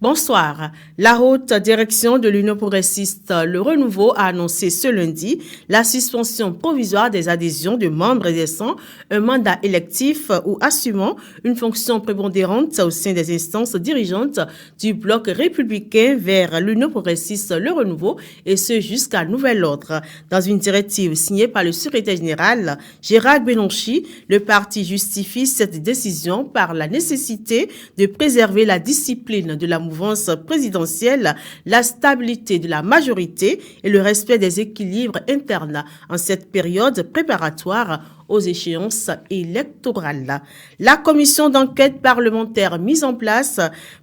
Bonsoir. La haute direction de l'Union progressiste Le Renouveau a annoncé ce lundi la suspension provisoire des adhésions de membres exerçant un mandat électif ou assumant une fonction prépondérante au sein des instances dirigeantes du bloc républicain vers l'Union progressiste Le Renouveau, et ce jusqu'à nouvel ordre. Dans une directive signée par le secrétaire général Gérard Benonchi, le parti justifie cette décision par la nécessité de préserver la discipline de la mouvance présidentielle, la stabilité de la majorité et le respect des équilibres internes en cette période préparatoire aux échéances électorales. La commission d'enquête parlementaire mise en place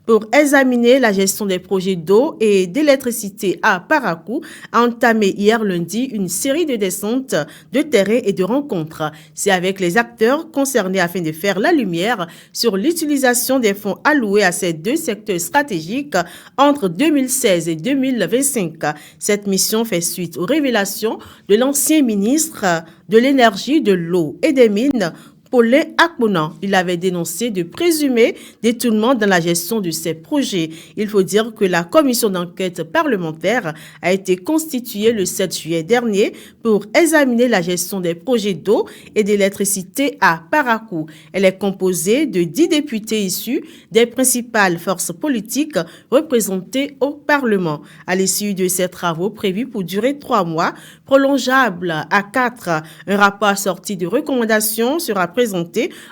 pour examiner la gestion des projets d'eau et d'électricité à Parakou a entamé hier lundi une série de descentes de terrain et de rencontres. C'est avec les acteurs concernés afin de faire la lumière sur l'utilisation des fonds alloués à ces deux secteurs stratégiques entre 2016 et 2025. Cette mission fait suite aux révélations de l'ancien ministre de l'Énergie, de l'Eau et des Mines, Paulin Akpona. Il avait dénoncé de présumés détournements dans la gestion de ces projets. Il faut dire que la commission d'enquête parlementaire a été constituée le 7 juillet dernier pour examiner la gestion des projets d'eau et d'électricité à Parakou. Elle est composée de 10 députés issus des principales forces politiques représentées au Parlement. À l'issue de ces travaux prévus pour durer 3 mois, prolongeables à 4, un rapport sorti de recommandations sera présenté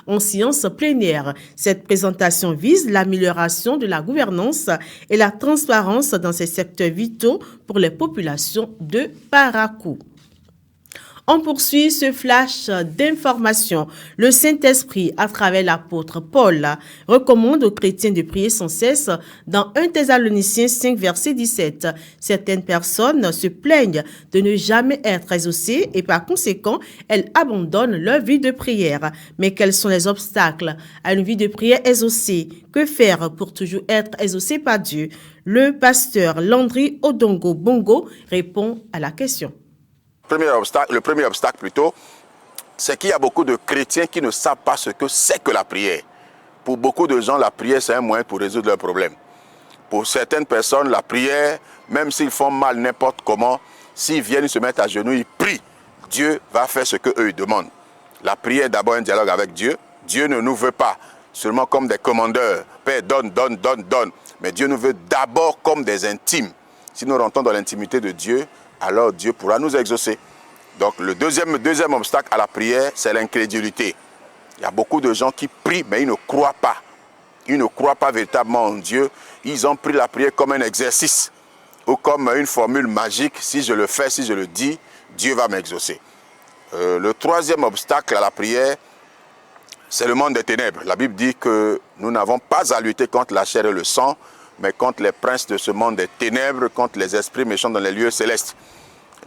en séance plénière. Cette présentation vise l'amélioration de la gouvernance et la transparence dans ces secteurs vitaux pour les populations de Parakou. On poursuit ce flash d'information. Le Saint-Esprit, à travers l'apôtre Paul, recommande aux chrétiens de prier sans cesse dans 1 Thessaloniciens 5, verset 17. Certaines personnes se plaignent de ne jamais être exaucées et par conséquent, elles abandonnent leur vie de prière. Mais quels sont les obstacles à une vie de prière exaucée? Que faire pour toujours être exaucé par Dieu? Le pasteur Landry Odongo Bongo répond à la question. Le premier obstacle c'est qu'il y a beaucoup de chrétiens qui ne savent pas ce que c'est que la prière. Pour beaucoup de gens, la prière, c'est un moyen pour résoudre leurs problèmes. Pour certaines personnes, la prière, même s'ils font mal n'importe comment, s'ils viennent se mettre à genoux, ils prient. Dieu va faire ce qu'eux ils demandent. La prière est d'abord un dialogue avec Dieu. Dieu ne nous veut pas seulement comme des commandeurs. Père, donne, donne, donne, donne. Mais Dieu nous veut d'abord comme des intimes. Si nous rentrons dans l'intimité de Dieu, alors Dieu pourra nous exaucer. Donc le deuxième obstacle à la prière, c'est l'incrédulité. Il y a beaucoup de gens qui prient, mais ils ne croient pas. Ils ne croient pas véritablement en Dieu. Ils ont pris la prière comme un exercice ou comme une formule magique. Si je le fais, si je le dis, Dieu va m'exaucer. Le troisième obstacle à la prière, c'est le monde des ténèbres. La Bible dit que nous n'avons pas à lutter contre la chair et le sang, mais contre les princes de ce monde des ténèbres, contre les esprits méchants dans les lieux célestes.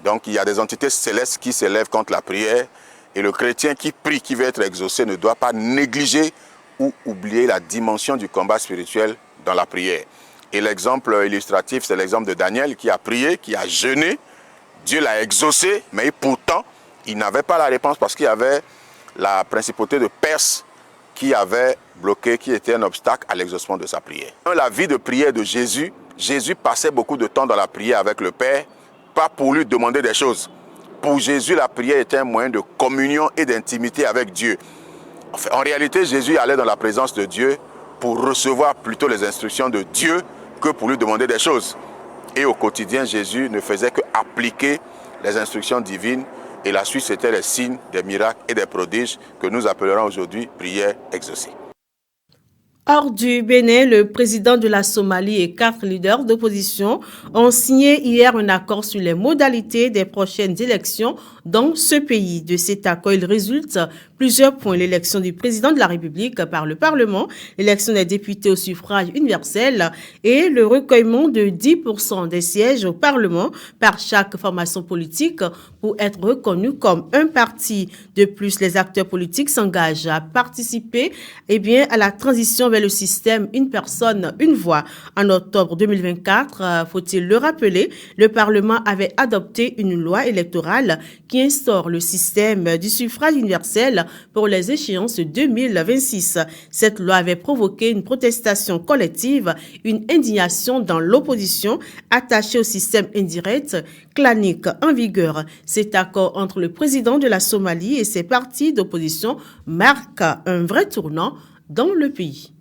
Donc il y a des entités célestes qui s'élèvent contre la prière, et le chrétien qui prie, qui veut être exaucé, ne doit pas négliger ou oublier la dimension du combat spirituel dans la prière. Et l'exemple illustratif, c'est l'exemple de Daniel qui a prié, qui a jeûné. Dieu l'a exaucé, mais pourtant, il n'avait pas la réponse parce qu'il y avait la principauté de Perse qui avait bloqué, qui était un obstacle à l'exaucement de sa prière. Dans la vie de prière de Jésus, Jésus passait beaucoup de temps dans la prière avec le Père, pas pour lui demander des choses. Pour Jésus, la prière était un moyen de communion et d'intimité avec Dieu. Enfin, en réalité, Jésus allait dans la présence de Dieu pour recevoir plutôt les instructions de Dieu que pour lui demander des choses. Et au quotidien, Jésus ne faisait qu'appliquer les instructions divines. Et la suite, c'était les signes, des miracles et des prodiges que nous appellerons aujourd'hui prière exaucée. Hors du Bénin, le président de la Somalie et 4 leaders d'opposition ont signé hier un accord sur les modalités des prochaines élections dans ce pays. De cet accord, il résulte plusieurs points: l'élection du président de la République par le Parlement, l'élection des députés au suffrage universel et le recueillement de 10% des sièges au Parlement par chaque formation politique pour être reconnu comme un parti. De plus, les acteurs politiques s'engagent à participer à la transition vers le système une personne, une voix. En octobre 2024, faut-il le rappeler, le Parlement avait adopté une loi électorale qui instaure le système du suffrage universel pour les échéances 2026. Cette loi avait provoqué une protestation collective, une indignation dans l'opposition attachée au système indirect clanique en vigueur. Cet accord entre le président de la Somalie et ses partis d'opposition marque un vrai tournant dans le pays.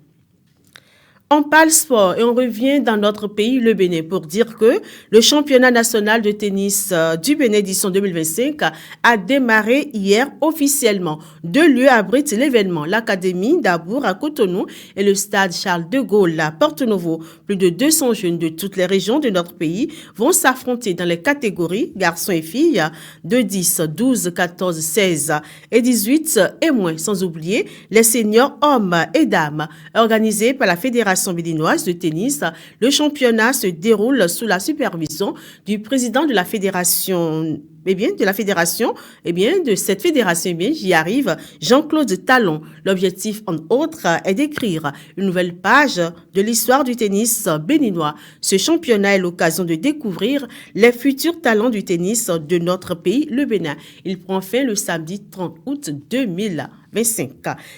On parle sport et on revient dans notre pays, le Bénin, pour dire que le championnat national de tennis du Bénin édition 2025 a démarré hier officiellement. 2 lieux abritent l'événement, l'Académie d'Abour à Cotonou et le stade Charles de Gaulle à Porto-Novo. Plus de 200 jeunes de toutes les régions de notre pays vont s'affronter dans les catégories garçons et filles de 10, 12, 14, 16 et 18 et moins, sans oublier les seniors hommes et dames, organisés par la Fédération béninoise de tennis. Le championnat se déroule sous la supervision du président de la fédération, de cette fédération, j'y arrive, Jean-Claude Talon. L'objectif, entre autres, est d'écrire une nouvelle page de l'histoire du tennis béninois. Ce championnat est l'occasion de découvrir les futurs talents du tennis de notre pays, le Bénin. Il prend fin le samedi 30 août 2025.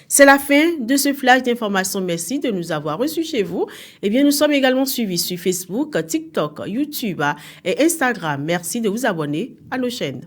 C'est la fin de ce flash d'informations. Merci de nous avoir reçus chez vous. Nous sommes également suivis sur Facebook, TikTok, YouTube et Instagram. Merci de vous abonner à nos chaînes.